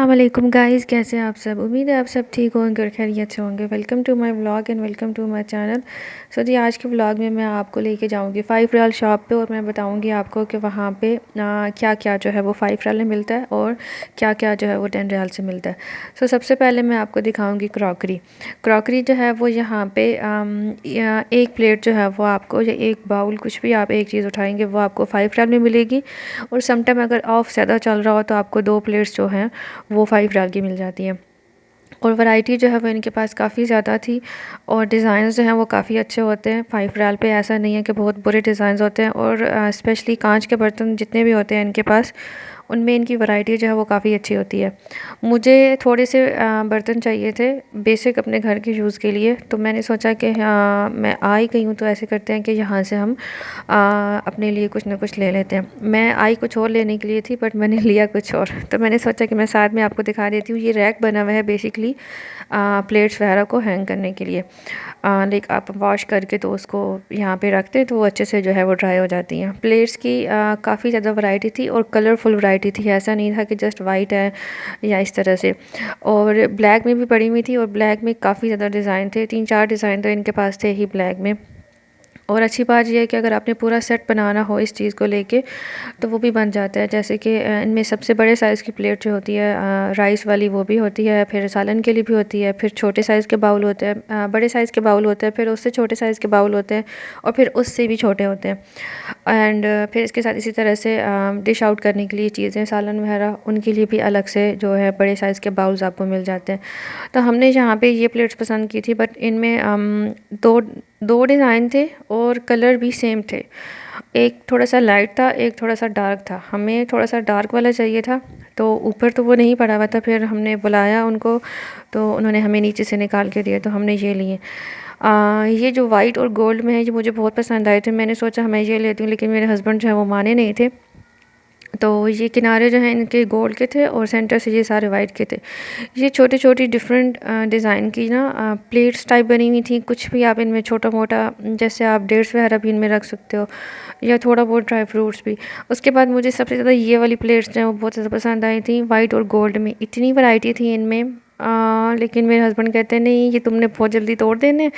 अस्सलाम वालेकुम गाइस, कैसे हैं आप सब। उम्मीद है आप सब ठीक होंगे और खैरियत से होंगे। Welcome to my vlog and welcome to my channel. So जी, आज के व्लॉग में मैं आपको लेके जाऊंगी 5 रियाल शॉप पे और मैं बताऊंगी आपको कि वहाँ पे क्या क्या जो है वो 5 रियाल में मिलता है और क्या क्या जो है वो 10 रियाल से मिलता है। सो सबसे पहले मैं आपको दिखाऊँगी क्रॉकरी। क्रॉकरी जो है वो यहाँ पे एक प्लेट जो है वो आपको, या एक बाउल, कुछ भी आप एक चीज़ उठाएँगे वो आपको 5 रियाल में मिलेगी। और समटाइम अगर ऑफ ज़्यादा चल रहा हो तो आपको 2 प्लेट्स जो हैं वो 5 रियाल की मिल जाती है। और वैरायटी जो है वो इनके पास काफ़ी ज़्यादा थी और डिज़ाइंस जो हैं वो काफ़ी अच्छे होते हैं। 5 रियाल पे ऐसा नहीं है कि बहुत बुरे डिज़ाइंस होते हैं। और स्पेशली कांच के बर्तन जितने भी होते हैं इनके पास, उनमें इनकी वैरायटी जो है वो काफ़ी अच्छी होती है। मुझे थोड़े से बर्तन चाहिए थे बेसिक अपने घर के यूज़ के लिए, तो मैंने सोचा कि मैं आ ही गई हूँ तो ऐसे करते हैं कि यहाँ से हम अपने लिए कुछ ना कुछ ले लेते हैं। मैं आई कुछ और लेने के लिए थी बट मैंने लिया कुछ और, तो मैंने सोचा कि मैं साथ में आपको दिखा देती हूँ। ये रैक बना हुआ है बेसिकली प्लेट्स वगैरह को हैंग करने के लिए। लाइक आप वॉश करके तो उसको यहाँ पे रखते हैं तो वो अच्छे से जो है वो ड्राई हो जाती हैं। प्लेट्स की काफ़ी ज़्यादा वैरायटी थी और कलरफुल वैरायटी थी। ऐसा नहीं था कि जस्ट वाइट है या इस तरह से। और ब्लैक में भी पड़ी हुई थी और ब्लैक में काफ़ी ज़्यादा डिज़ाइन थे, 3-4 डिज़ाइन तो इनके पास थे ही ब्लैक में। और अच्छी बात यह है कि अगर आपने पूरा सेट बनाना हो इस चीज़ को लेके तो वो भी बन जाता है। जैसे कि इनमें सबसे बड़े साइज़ की प्लेट जो होती है राइस वाली, वो भी होती है, फिर सालन के लिए भी होती है, फिर छोटे साइज़ के बाउल होते हैं, बड़े साइज़ के बाउल होते हैं, फिर उससे छोटे साइज़ के बाउल होते हैं और फिर उससे भी छोटे होते हैं। एंड फिर इसके साथ इसी तरह से डिश आउट करने के लिए चीज़ें, सालन वगैरह, उनके लिए भी अलग से जो है बड़े साइज़ के बाउल्स आपको मिल जाते हैं। तो हमने यहाँ पे ये प्लेट्स पसंद की थी बट इनमें दो दो डिज़ाइन थे और कलर भी सेम थे। एक थोड़ा सा लाइट था, एक थोड़ा सा डार्क था। हमें थोड़ा सा डार्क वाला चाहिए था तो ऊपर तो वो नहीं पड़ा हुआ था, फिर हमने बुलाया उनको तो उन्होंने हमें नीचे से निकाल के दिए तो हमने ये लिए। ये जो वाइट और गोल्ड में है ये मुझे बहुत पसंद आए थे। मैंने सोचा मैं ये लेती हूँ, लेकिन मेरे हस्बैंड जो है वो माने नहीं थे। तो ये किनारे जो हैं इनके गोल्ड के थे और सेंटर से ये सारे वाइट के थे। ये छोटी छोटी डिफरेंट डिज़ाइन की ना प्लेट्स टाइप बनी हुई थी। कुछ भी आप इनमें छोटा मोटा, जैसे आप डेट्स वगैरह भी इनमें रख सकते हो या थोड़ा बहुत ड्राई फ्रूट्स भी। उसके बाद मुझे सबसे ज़्यादा ये वाली प्लेट्स जो हैं वो बहुत ज़्यादा पसंद आई थी, वाइट और गोल्ड में। इतनी वैरायटी थी इनमें, लेकिन मेरे हस्बैंड कहते हैं नहीं ये तुमने बहुत जल्दी तोड़ देने,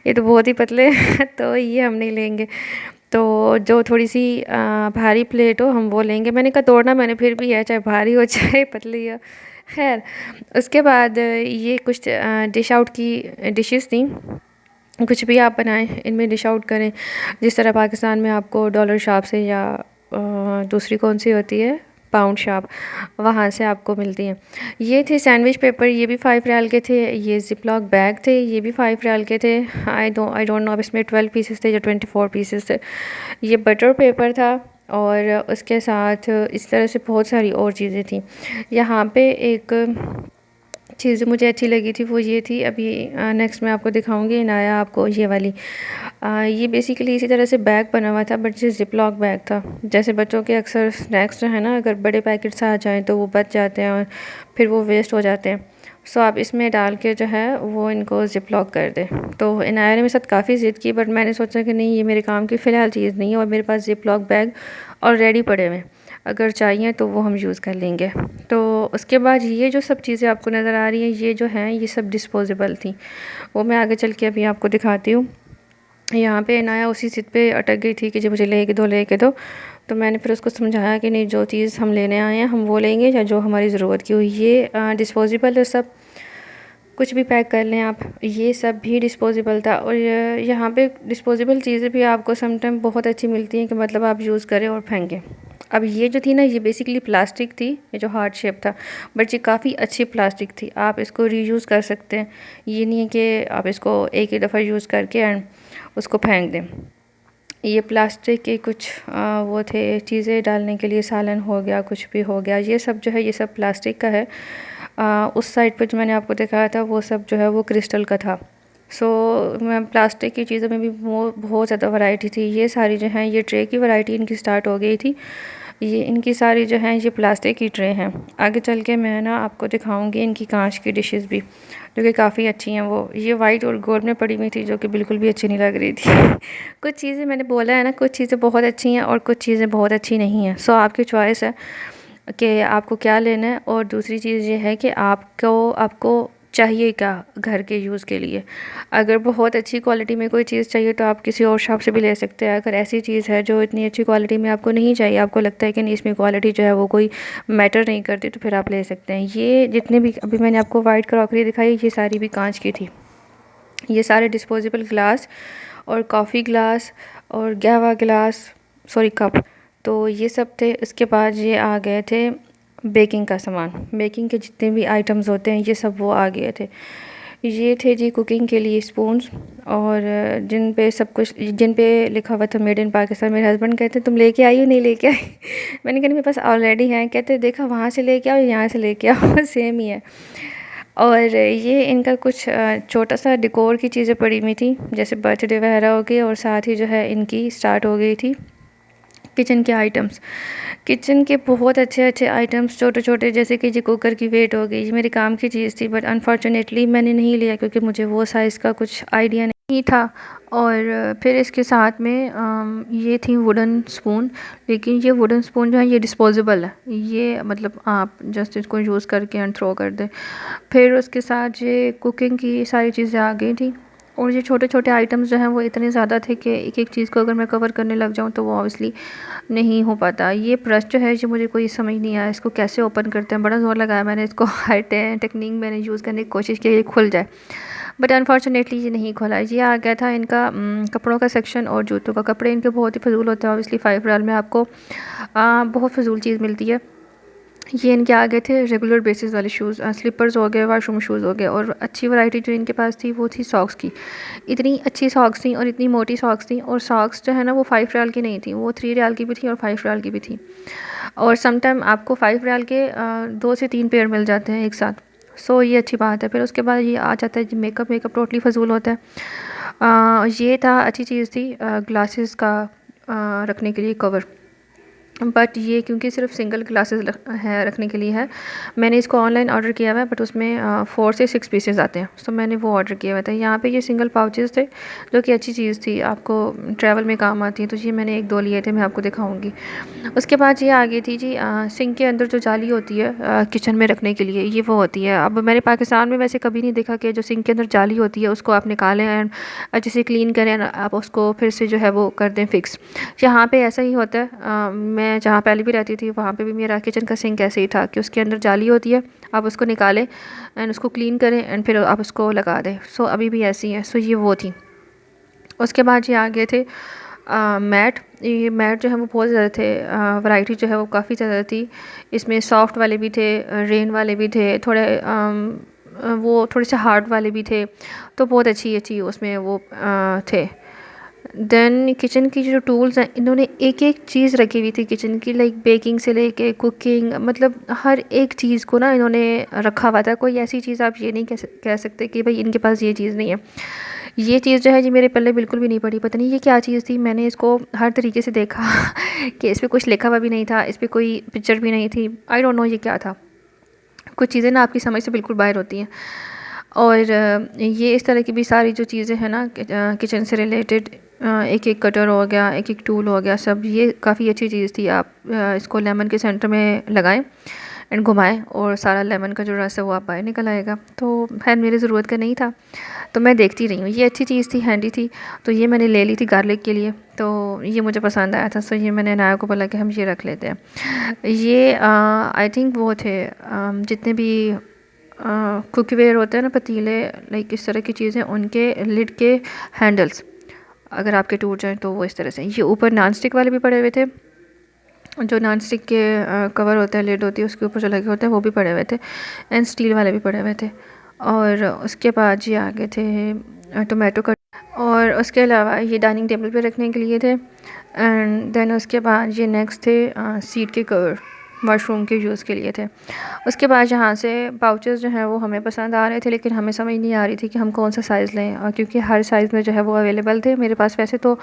ये तो बहुत ही पतले हैं तो ये हम नहीं लेंगे। तो जो थोड़ी सी भारी प्लेट हो हम वो लेंगे। मैंने कहा तोड़ना मैंने फिर भी है, चाहे भारी हो चाहे पतली हो। खैर, उसके बाद ये कुछ डिश आउट की डिशेस थी। कुछ भी आप बनाएं इनमें डिश आउट करें। जिस तरह पाकिस्तान में आपको डॉलर शॉप से या दूसरी कौन सी होती है, पाउंड शॉप, वहाँ से आपको मिलती हैं। ये थे सैंडविच पेपर, ये भी 5 रियाल के थे। ये जिपलॉक बैग थे, ये भी 5 रियाल के थे। आई डोंट नो अब इसमें 12 पीसेस थे या 24 पीसेस थे। ये बटर पेपर था और उसके साथ इस तरह से बहुत सारी और चीज़ें थी। यहाँ पे एक चीज़ मुझे अच्छी लगी थी वो ये थी, अभी नेक्स्ट मैं आपको दिखाऊंगी इनाया आपको ये वाली। ये बेसिकली इसी तरह से बैग बना हुआ था बट ये जिपलॉक बैग था। जैसे बच्चों के अक्सर स्नैक्स जो है ना, अगर बड़े पैकेट्स आ जाएं तो वो बच जाते हैं और फिर वो वेस्ट हो जाते हैं। सो आप इसमें डाल के जो है वो इनको जिपलॉक कर दें। तो इनाया ने मेरे साथ काफ़ी ज़िद की बट मैंने सोचा कि नहीं, ये मेरे काम की फ़िलहाल चीज़ नहीं है और मेरे पास जिपलॉक बैग ऑलरेडी पड़े हुए हैं, अगर चाहिए तो वो हम यूज़ कर लेंगे। तो उसके बाद ये जो सब चीज़ें आपको नज़र आ रही हैं ये जो हैं ये सब डिस्पोजेबल थी, वो मैं आगे चल के अभी आपको दिखाती हूँ। यहाँ पे इनाया उसी ज़िद पे अटक गई थी कि जी मुझे लेके दो। तो मैंने फिर उसको समझाया कि नहीं, जो चीज़ हम लेने आए हैं हम वो लेंगे या जो हमारी ज़रूरत की हो। ये डिस्पोजेबल है सब, कुछ भी पैक कर लें आप। ये सब भी डिस्पोजेबल था। और यहाँ पे डिस्पोजेबल चीज़ें भी आपको समटाइम बहुत अच्छी मिलती हैं कि मतलब आप यूज़ करें और फेंकें। अब ये जो थी ना ये बेसिकली प्लास्टिक थी, ये जो हार्ट शेप था, बट ये काफ़ी अच्छी प्लास्टिक थी, आप इसको रीयूज़ कर सकते हैं। ये नहीं है कि आप इसको एक ही दफ़ा यूज़ करके एंड उसको फेंक दें। ये प्लास्टिक के कुछ वो थे चीज़ें डालने के लिए, सालन हो गया, कुछ भी हो गया, ये सब जो है ये सब प्लास्टिक का है। उस साइड पे जो मैंने आपको दिखाया था वो सब जो है वो क्रिस्टल का था। सो मैं प्लास्टिक की चीज़ों में भी बहुत ज़्यादा वैरायटी थी। ये सारी जो हैं ये ट्रे की वैरायटी इनकी स्टार्ट हो गई थी। ये इनकी सारी जो हैं ये प्लास्टिक की ट्रे हैं। आगे चल के मैं ना आपको दिखाऊंगी इनकी कांच की डिशेस भी, जो कि काफ़ी अच्छी हैं। वो ये वाइट और गोल्ड में पड़ी हुई थी जो कि बिल्कुल भी अच्छी नहीं लग रही थी। कुछ चीज़ें मैंने बोला है ना, कुछ चीज़ें बहुत अच्छी हैं और कुछ चीज़ें बहुत अच्छी नहीं हैं। सो आपकी चॉइस है। कि आपको क्या लेना है, और दूसरी चीज़ ये है कि आपको आपको चाहिए क्या घर के यूज़ के लिए। अगर बहुत अच्छी क्वालिटी में कोई चीज़ चाहिए तो आप किसी और शॉप से भी ले सकते हैं। अगर ऐसी चीज़ है जो इतनी अच्छी क्वालिटी में आपको नहीं चाहिए, आपको लगता है कि नहीं इसमें क्वालिटी जो है वो कोई मैटर नहीं करती, तो फिर आप ले सकते हैं। ये जितने भी अभी मैंने आपको वाइट क्रॉकरी दिखाई, ये सारी भी कांच की थी। ये सारे डिस्पोजेबल ग्लास और कॉफ़ी ग्लास और गहवा ग्लास, सॉरी कप, तो ये सब थे। इसके बाद ये आ गए थे बेकिंग का सामान, बेकिंग के जितने भी आइटम्स होते हैं ये सब वो आ गए थे। ये थे जी कुकिंग के लिए स्पून्स, और जिन पे सब कुछ, जिन पे लिखा हुआ था मेड इन पाकिस्तान। मेरे हस्बैंड कहते तुम लेके आई हो, नहीं लेके आई? मैंने कहा मेरे पास ऑलरेडी हैं। कहते देखा वहाँ से लेके आओ, यहाँ से लेके आओ, सेम ही है। और ये इनका कुछ छोटा सा डेकोर की चीज़ें पड़ी हुई थी, जैसे बर्थडे वगैरह हो गई, और साथ ही जो है इनकी स्टार्ट हो गई थी किचन के आइटम्स। किचन के बहुत अच्छे अच्छे आइटम्स, छोटे छोटे, जैसे कि जी कुकर की वेट हो गई। ये मेरे काम की चीज़ थी, बट अनफॉर्चुनेटली मैंने नहीं लिया क्योंकि मुझे वो साइज़ का कुछ आइडिया नहीं था। और फिर इसके साथ में ये थी वुडन स्पून, लेकिन ये वुडन स्पून जो है ये डिस्पोजेबल है। ये मतलब आप जस्ट इसको यूज़ करके एंड थ्रो कर दें। फिर उसके साथ ये कुकिंग की सारी चीज़ें आ गई थी। और ये छोटे छोटे आइटम्स जो हैं वो इतने ज़्यादा थे कि एक एक चीज़ को अगर मैं कवर करने लग जाऊँ तो वो ऑब्वियसली नहीं हो पाता। ये ब्रश जो है ये मुझे कोई समझ नहीं आया इसको कैसे ओपन करते हैं। बड़ा ज़ोर लगाया मैंने इसको, हर टेक्निक मैंने यूज़ करने की कोशिश की ये खुल जाए, बट अनफॉर्चुनेटली ये नहीं खुला। ये आ गया था इनका कपड़ों का सेक्शन और जूतों का। कपड़े इनके बहुत ही फजूल होते हैं, ऑब्वियसली 5 रियाल में आपको बहुत फजूल चीज़ मिलती है। ये इनके आ गए थे रेगुलर बेसिस वाले शूज़, स्लीपर्स हो गए, वाशरूम शूज़ हो गए। और अच्छी वैरायटी जो इनके पास थी वो थी सॉक्स की। इतनी अच्छी सॉक्स थी और इतनी मोटी सॉक्स थी, और सॉक्स जो है ना वो 5 रियाल की नहीं थी, वो 3 रियाल की भी थी और 5 रियाल की भी थी। और सम टाइम आपको 5 रियाल के 2 से 3 पेयर मिल जाते हैं एक साथ। सो ये अच्छी बात है। फिर उसके बाद ये आ जाता है मेकअप। मेकअप टोटली फजूल होता है। ये था, अच्छी चीज़ थी ग्लासेस का रखने के लिए कवर, बट ये क्योंकि सिर्फ सिंगल ग्लासेस है रखने के लिए है। मैंने इसको ऑनलाइन ऑर्डर किया हुआ है, बट उसमें 4 से 6 पीसेस आते हैं, तो मैंने वो ऑर्डर किया हुआ था। यहाँ पे ये सिंगल पाउचेस थे जो कि अच्छी चीज़ थी, आपको ट्रैवल में काम आती है, तो ये मैंने 1-2 लिए थे, मैं आपको दिखाऊंगी। उसके बाद ये आ गई थी जी सिंक के अंदर जो जाली होती है किचन में रखने के लिए, ये वो होती है। अब मैंने पाकिस्तान में वैसे कभी नहीं देखा कि जो सिंक के अंदर जाली होती है उसको आप निकालें एंड अच्छे से क्लीन करें, आप उसको फिर से जो है वो कर दें फिक्स। यहाँ पे ऐसा ही होता है। मैं जहाँ पहले भी रहती थी वहाँ पे भी मेरा किचन का सिंक ऐसे ही था कि उसके अंदर जाली होती है, आप उसको निकालें एंड उसको क्लीन करें एंड फिर आप उसको लगा दें। सो अभी भी ऐसी है। सो ये वो थी। उसके बाद ये आ गए थे मैट। ये मैट जो है वो बहुत ज़्यादा थे, वैरायटी जो है वो काफ़ी ज़्यादा थी। इसमें सॉफ्ट वाले भी थे, रेन वाले भी थे, थोड़े वो थोड़े से हार्ड वाले भी थे, तो बहुत अच्छी अच्छी उसमें वो थे। देन किचन की जो टूल्स हैं, इन्होंने एक एक चीज़ रखी हुई थी किचन की, लाइक बेकिंग से लेके कुकिंग, मतलब हर एक चीज़ को ना इन्होंने रखा हुआ था। कोई ऐसी चीज़ आप ये नहीं कह सकते कि भाई इनके पास ये चीज़ नहीं है। ये चीज़ जो है जी मेरे पल्ले बिल्कुल भी नहीं पड़ी, पता नहीं ये क्या चीज़ थी। मैंने इसको हर तरीके से देखा कि इस पर कुछ लिखा हुआ भी नहीं था, इस पर कोई पिक्चर भी नहीं थी। आई डोंट नो ये क्या था। कुछ चीज़ें ना आपकी समझ से बिल्कुल बाहर होती हैं। और ये इस तरह की भी सारी जो चीज़ें हैं ना किचन से रिलेटेड, एक एक कटर हो गया, एक एक टूल हो गया, सब ये काफ़ी अच्छी चीज़ थी। आप इसको लेमन के सेंटर में लगाएं एंड घुमाएं और सारा लेमन का जो रस है वो आप बाहर निकल आएगा। तो खैर मेरी ज़रूरत का नहीं था, तो मैं देखती रही हूँ। ये अच्छी चीज़ थी, हैंडी थी, तो ये मैंने ले ली थी गार्लिक के लिए, तो ये मुझे पसंद आया था। सो ये मैंने नाया को बोला कि हम ये रख लेते हैं। ये आई थिंक वो थे जितने भी कुकवेयर होते हैं ना, पतीले, लाइक इस तरह की चीज़ें, उनके लिड के हैंडल्स अगर आपके टूट जाएं तो वो इस तरह से। ये ऊपर नॉन स्टिक वाले भी पड़े हुए थे, जो नॉन स्टिक के कवर होते हैं, लिड होती है उसके ऊपर जो लगे होते हैं वो भी पड़े हुए थे, एंड स्टील वाले भी पड़े हुए थे। और उसके बाद ये आगे थे टोमेटो कट, और उसके अलावा ये डाइनिंग टेबल पे रखने के लिए थे। एंड देन उसके बाद ये नेक्स्ट थे सीट के कवर, वॉशरूम के यूज़ के लिए थे। उसके बाद यहाँ से पाउचेस जो हैं वो हमें पसंद आ रहे थे, लेकिन हमें समझ नहीं आ रही थी कि हम कौन सा साइज़ लें, और क्योंकि हर साइज़ में जो है वो अवेलेबल थे। मेरे पास वैसे तो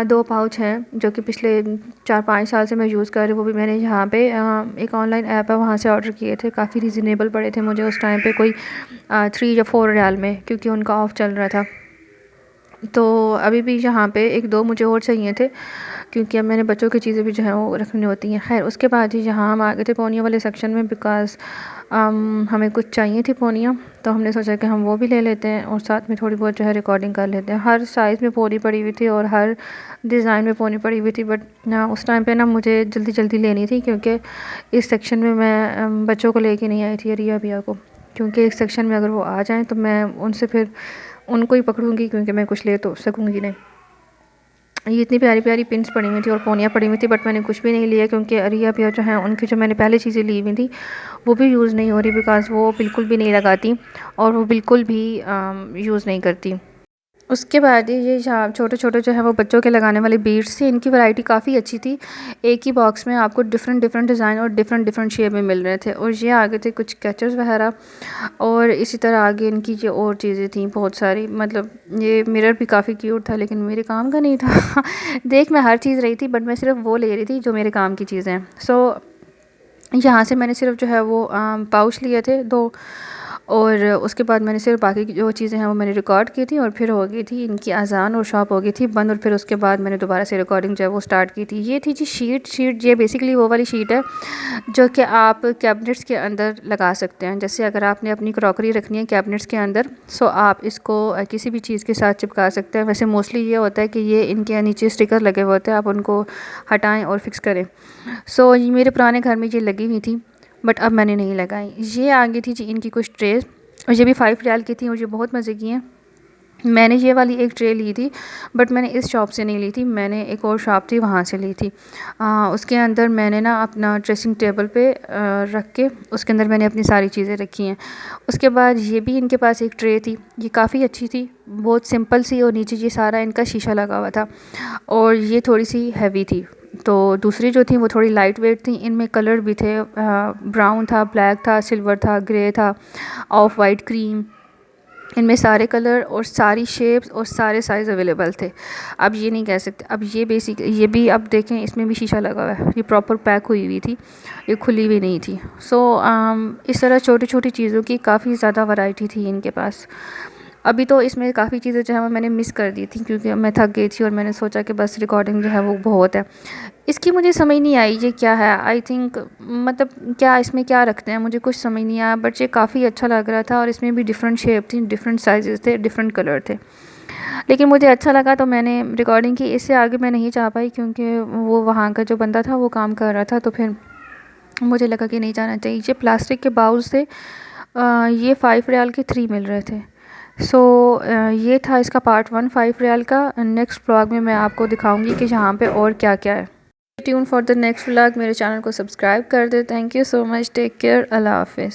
2 पाउच हैं जो कि पिछले 4-5 साल से मैं यूज़ कर रही हूँ, वो भी मैंने यहाँ पे एक ऑनलाइन ऐप है वहाँ से ऑर्डर किए थे। काफ़ी रीज़नेबल पड़े थे मुझे उस टाइम पे, कोई 3 या 4 रियाल में, क्योंकि उनका ऑफ़ चल रहा था। तो अभी भी यहाँ पे 1-2 मुझे और चाहिए थे, क्योंकि अब मैंने बच्चों की चीज़ें भी जो है वो रखनी होती हैं। खैर उसके बाद ही यहाँ हम आ गए थे पौनियों वाले सेक्शन में, बिकॉज़ हमें कुछ चाहिए थी पौनियाँ, तो हमने सोचा कि हम वो भी ले लेते हैं और साथ में थोड़ी बहुत जो है रिकॉर्डिंग कर लेते हैं। हर साइज़ में पौनी पड़ी हुई थी और हर डिज़ाइन में पौनी पड़ी हुई थी, बट ना उस टाइम पे ना मुझे जल्दी जल्दी लेनी थी, क्योंकि इस सेक्शन में मैं बच्चों को लेके नहीं आई थी, रिया भैया को, क्योंकि इस सेक्शन में अगर वो आ जाएँ तो मैं उनसे फिर उनको ही पकड़ूंगी, क्योंकि मैं कुछ ले तो सकूंगी नहीं। ये इतनी प्यारी प्यारी पिन्स पड़ी हुई थी और पौनियाँ पड़ी हुई थी, बट मैंने कुछ भी नहीं लिया, क्योंकि रिया भैया जो हैं उनकी जो मैंने पहले चीज़ें ली हुई थी वो भी यूज़ नहीं हो रही, बिकॉज़ वो बिल्कुल भी नहीं लगाती और वो बिल्कुल भी यूज़ नहीं करती। उसके बाद ये जहाँ छोटे-छोटे जो है वो बच्चों के लगाने वाले बीड्स थे, इनकी वैरायटी काफ़ी अच्छी थी। एक ही बॉक्स में आपको डिफ़रेंट डिफ़रेंट डिज़ाइन और डिफ़रेंट डिफ़रेंट शेप में मिल रहे थे, और ये आगे थे कुछ कैचर्स वगैरह, और इसी तरह आगे इनकी जो और चीज़ें थी बहुत सारी। मतलब ये मिरर भी काफ़ी क्यूट था, लेकिन मेरे काम का नहीं था। देख मैं हर चीज़ रही थी, बट मैं सिर्फ वो ले रही थी जो मेरे काम की चीज़ें हैं। सो यहाँ से मैंने सिर्फ जो है वो पाउच लिए थे 2, और उसके बाद मैंने सिर्फ बाकी की जो चीज़ें हैं वो मैंने रिकॉर्ड की थी, और फिर हो गई थी इनकी अज़ान और शॉप हो गई थी बंद, और फिर उसके बाद मैंने दोबारा से रिकॉर्डिंग जो है वो स्टार्ट की थी। ये थी जी शीट ये बेसिकली वो वाली शीट है जो कि आप कैबिनेट्स के अंदर लगा सकते हैं। जैसे अगर आपने अपनी क्रॉकरी रखनी है कैबिनेट्स के अंदर, सो आप इसको किसी भी चीज़ के साथ चिपका सकते हैं। वैसे मोस्टली ये होता है कि ये इनके नीचे स्टिकर लगे हुए होते हैं, आप उनको हटाएँ और फिक्स करें। सो ये मेरे पुराने घर में ये लगी हुई थी, बट अब मैंने नहीं लगाई। ये आ गई थी जी इनकी कुछ ट्रेस, और ये भी 5 रियाल की थी, और ये बहुत मज़े की हैं। मैंने ये वाली एक ट्रे ली थी, बट मैंने इस शॉप से नहीं ली थी, मैंने एक और शॉप थी वहाँ से ली थी। उसके अंदर मैंने ना अपना ड्रेसिंग टेबल पे रख के उसके अंदर मैंने अपनी सारी चीज़ें रखी हैं। उसके बाद ये भी इनके पास एक ट्रे थी, ये काफ़ी अच्छी थी, बहुत सिंपल सी, और नीचे ये सारा इनका शीशा लगा हुआ था, और ये थोड़ी सी हैवी थी। तो दूसरी जो थी वो थोड़ी लाइट वेट थी। इनमें कलर भी थे, ब्राउन था, ब्लैक था, सिल्वर था, ग्रे था, ऑफ वाइट, क्रीम, इनमें सारे कलर और सारी शेप्स और सारे साइज़ अवेलेबल थे। अब ये नहीं कह सकते। अब ये बेसिक ये भी अब देखें, इसमें भी शीशा लगा हुआ है, ये प्रॉपर पैक हुई हुई थी, ये खुली हुई नहीं थी। सो इस तरह छोटी छोटी चीज़ों की काफ़ी ज़्यादा वैरायटी थी इनके पास। अभी तो इसमें काफ़ी चीज़ें जो है वो मैंने मिस कर दी थी, क्योंकि मैं थक गई थी और मैंने सोचा कि बस रिकॉर्डिंग जो है वो बहुत है। इसकी मुझे समझ नहीं आई ये क्या है, आई थिंक मतलब क्या इसमें क्या रखते हैं, मुझे कुछ समझ नहीं आया, बट ये काफ़ी अच्छा लग रहा था, और इसमें भी डिफरेंट शेप थी, डिफरेंट साइजेस थे, डिफरेंट कलर थे, लेकिन मुझे अच्छा लगा तो मैंने रिकॉर्डिंग की। इससे आगे मैं नहीं जा पाई, क्योंकि वो वहाँ का जो बंदा था वो काम कर रहा था, तो फिर मुझे लगा कि नहीं जाना चाहिए। ये प्लास्टिक के बाउल्स थे, ये 5 रियाल के 3 मिल रहे थे। सो ये था इसका पार्ट 1 5 रियाल का। नेक्स्ट व्लॉग में मैं आपको दिखाऊंगी कि यहाँ पे और क्या क्या है। Tune for the next vlog. मेरे चैनल को सब्सक्राइब कर दे। Thank you so much, take care, अल्लाह हाफिज़।